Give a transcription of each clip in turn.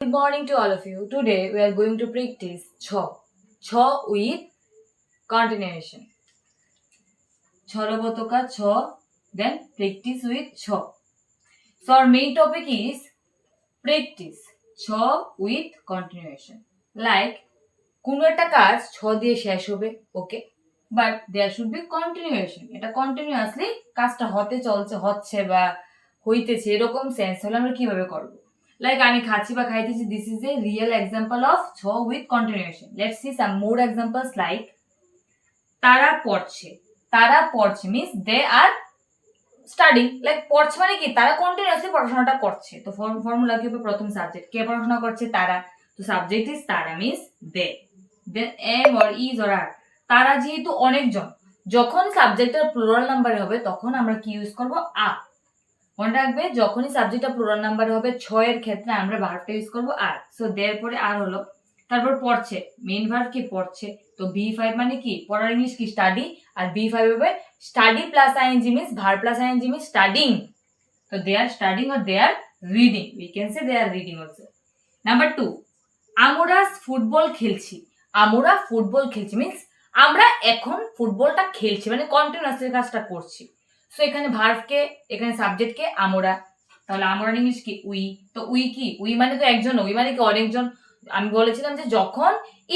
Good morning to all of you. Today we are going to practice ছ with continuation. ছলবতকা ছ, then practice with ছ. So our main topic is practice ছ with continuation. Like কোনো একটা কাজ ছ দিয়ে শেষ হবে, okay, but there should be continuation. এটা কন্টিনিউয়াসলি কাজটা হচ্ছে বা হইতেছে এরকম সেন্স হলে আমরা কিভাবে করবো? লাইক আমি খাচ্ছি বা খাইতেছি, this is a real example of ছ with continuation. Let's see some more examples like তারা পড়ছে means they are studying. Like পড়ছে মানে কি, তারা কন্টিনিউয়াসলি পড়াশোনাটা করছে। তো ফর্মুলা কি হবে? প্রথম সাবজেক্ট, কে পড়াশোনা করছে? তারা। তো সাবজেক্ট ইজ তারা means they, then am or is or are. তারা যেহেতু অনেকজন, যখন সাবজেক্টের প্লুরাল নাম্বারে হবে তখন আমরা কি ইউজ করব? আ। মনে রাখবে, যখনই সাবজেক্টটা প্লুরাল নাম্বারে হবে ছ এর ক্ষেত্রে আমরা ভার্বটা ইউজ করব আর। সো দেয়ার পরে আর হলো, তারপর পড়ছে, মেইন ভার্ব কি? পড়ছে। তো V5 মানে কি? পড়ার ইংলিশ কি? স্টাডি। আর V5 হবে study plus ING means verb plus ING means studying. তো they are studying or they are reading, we can say they are reading also. Number 2, আমরা ফুটবল খেলছি। আমরা ফুটবল খেলছি মিন্স আমরা এখন ফুটবলটা খেলছি, মানে কন্টিনিউয়াসলি কাজটা করছি। সো এখানে ভার্বকে, এখানে সাবজেক্টকে আমরা, তাহলে আমরা ইংলিশ কি? উই। তো উই কি? উই মানে তো একজন, উই মানে কি? অনেকজন। আমি বলেছিলাম যে যখন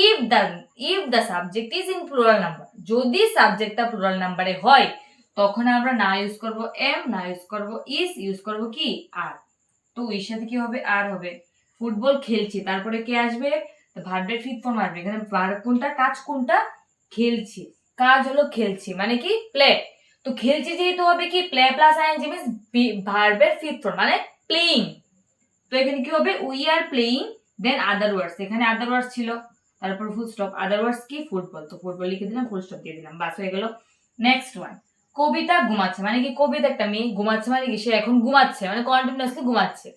if the subject is in plural number, যদি সাবজেক্টটা প্লুরাল নাম্বারে হয় তখন আমরা না ইউজ করব এম, না ইউজ করব ইজ, ইউজ করব কি? আর। তো এর সাথে কি হবে? আর হবে। ফুটবল খেলছি, তারপরে কে আসবে? ভার্বের ফিফথ ফর্ম আসবে। এখানে ভার্ব কোনটা, কাজ কোনটা? খেলছি। কাজ হলো খেলছি, মানে কি? প্লে। তো খেলছি যেহেতু হবে কি? প্লে প্লাস আইএনজি মিন্স ভার্বের ফিফথ ফর্ম মানে প্লেইং। তো এখানে কি হবে? উই আর প্লেইং, দেন আদার ওয়ার্ডস। এখানে আদার ওয়ার্ডস ছিল, তারপর ফুল স্টপ। আদার ওয়ার্ডস কি? ফুটবল। তো ফুটবল লিখে দিলাম, ফুল স্টপ দিয়ে দিলাম, বাস হয়ে গেল। নেক্সট ওয়ান, কবিতা ঘুমাচ্ছে। মানে কি? কবিতা একটা মেয়ে, ঘুমাচ্ছে মানে কি? সে এখন ঘুমাচ্ছে, মানে কন্টিনিউয়াসলি ঘুমাচ্ছে।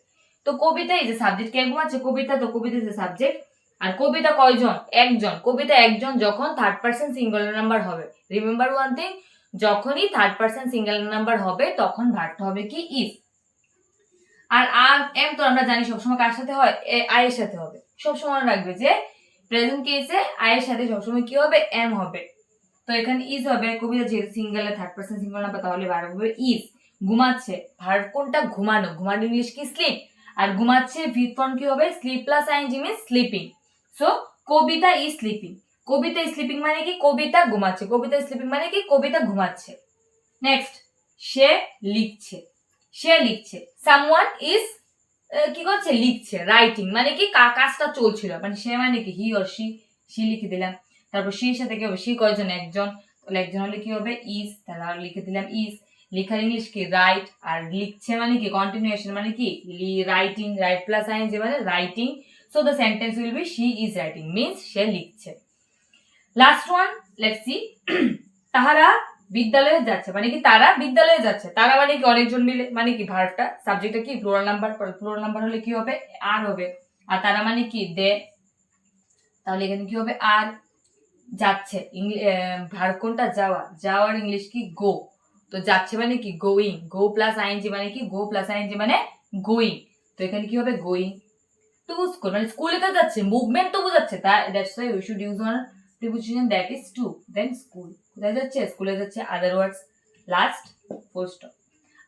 তো কবিতা এই যে সাবজেক্ট, কে ঘুমাচ্ছে? কবিতা। তো কবিতা যে সাবজেক্ট। আর কবিতা কয়জন? একজন। কবিতা একজন যখন থার্ড পারসন সিঙ্গুলার নাম্বার হবে। রিমেম্বার ওয়ান থিং, যখনই থার্ড পারসন সিঙ্গুলার নাম্বার হবে তখন ভার্বটা হবে কি? ইজ। আর আর এম তো আমরা জানি সবসময় কার সাথে হয়? আই এর সাথে হবে। সবসময় রাখবে যে প্রেজেন্ট কেসে আই এর সাথে সবসময় কি হবে? এম হবে। তো এখানে ইজ হবে, কবিতা যেহেতু সিঙ্গেলে থার্ড পারসন সিঙ্গুলার নাম্বার, তাহলে ভার্ব হবে ইজ। ঘুমাচ্ছে, ভার্ব কোনটা? ঘুমানো। ঘুমানো ইংলিশ কি? স্লিপ। আর ঘুমাচ্ছে ফিফথ ফর্ম কি হবে? Sleep plus ING means sleeping. So Kabita is sleeping. Kabita sleeping মানে কি? কবিতা ঘুমাচ্ছে। কবিতা স্লিপিং মানে কি? কবিতা ঘুমাচ্ছে। নেক্সট, সে লিখছে। সে লিখছে। সামওয়ান ইজ কি করছে? লিখছে। রাইটিং মানে কি? কাজটা চলছিল, মানে সে মানে কি? হি অর সি লিখে দিলাম। তারপর সির সাথে কি হবে? সি কয়জন? একজন। তাহলে একজন হলে কি হবে? ইজ। তাহলে লিখে দিলাম ইজ। লেখার ইংলিশ কি? রাইট। আর লিখছে মানে কি? কন্টিনিউয়েশন মানে কি? রাইটিং। রাইট প্লাস আইএনজি মানে writing. So the sentence will be she is writing means সে লিখছে। লাস্ট ওয়ান, লেটস সি, তাহারা বিদ্যালয়ে যাচ্ছে। মানে কি? তারা বিদ্যালয়ে যাচ্ছে। তারা মানে কি? অনেকজন মিলে। মানে কি? ভার্বটা, সাবজেক্টটা কি? Plural number. প্লুরাল নাম্বার হলে কি হবে? আর হবে। আর তারা মানে কি? দে। তাহলে এখানে কি হবে? আর। যাচ্ছে, ভার্ব কোনটা? যাওয়া। যাওয়ার ইংলিশ কি? গো। তো যাচ্ছে মানে কি? গোয়িং। গো প্লাস আইএনজি মানে কি? গো প্লাস আইএনজি মানে গোয়িং। তো এখানে কি হবে? গোয়িং টু স্কুল, মানে স্কুলে তো যাচ্ছে, মুভমেন্ট তো বোঝাচ্ছে। That's why we should use one preposition that is to, then school. কোথায় যাচ্ছে? স্কুলে যাচ্ছে। other words, last, full stop.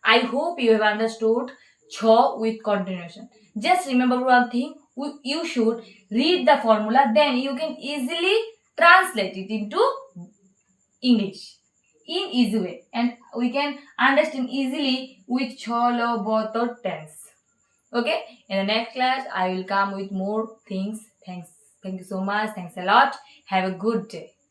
I hope you have understood ছ with continuation. Just remember one thing, you should read the formula, then you can easily translate it into English in easy way, and we can understand easily with ছ ল ব ত tense. Okay, in the next class I will come with more things. Thank you so much. Thanks a lot. Have a good day.